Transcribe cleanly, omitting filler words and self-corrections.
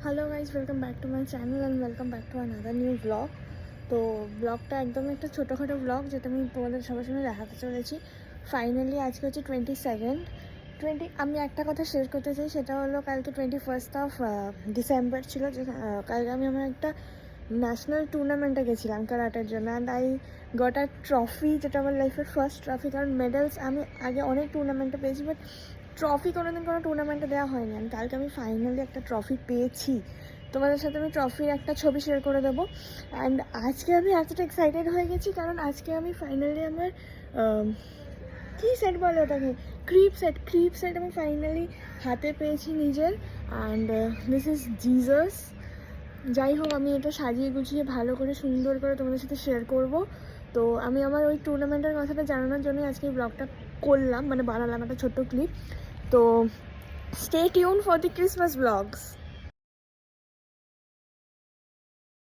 Hello guys, welcome back to my channel and welcome back to another new blog. তো ব্লগটা একদম একটা ছোটোখাটো ব্লগ, যেটা আমি তোমাদের সবার সঙ্গে দেখাতে চলেছি। ফাইনালি আজকে হচ্ছে 22nd। আমি একটা কথা শেয়ার করতে চাই, সেটা হলো কালকে 21st অফ ডিসেম্বর ছিল, যে কালকে আমি আমার একটা ন্যাশনাল টুর্নামেন্টে গেছিলাম কারাটের জন্য, and I got a trophy, যেটা আমার লাইফের ফার্স্ট ট্রফি। কারণ মেডেলস আমি আগে অনেক টুর্নামেন্টে পেয়েছি, বাট ট্রফি কোনোদিন কোনো টুর্নামেন্টে দেওয়া হয়নি। অ্যান্ড কালকে আমি ফাইনালি একটা ট্রফি পেয়েছি। তোমাদের সাথে আমি ট্রফির একটা ছবি শেয়ার করে দেবো। অ্যান্ড আজকে আমি এতটা এক্সাইটেড হয়ে গেছি, কারণ আজকে আমি ফাইনালি আমার কী সেট বলে ওটাকে, ক্রিপ সেট আমি ফাইনালি হাতে পেয়েছি নিজের। And this is Jesus. যাই হোক, আমি এটা সাজিয়ে গুছিয়ে ভালো করে সুন্দর করে তোমাদের সাথে শেয়ার করব। তো আমি আমার ওই টুর্নামেন্টের কথাটা জানানোর জন্যই আজকে এই ব্লগটা করলাম, মানে বানালাম একটা ছোট্ট ক্লিপ। তো stay tuned for the Christmas blogs.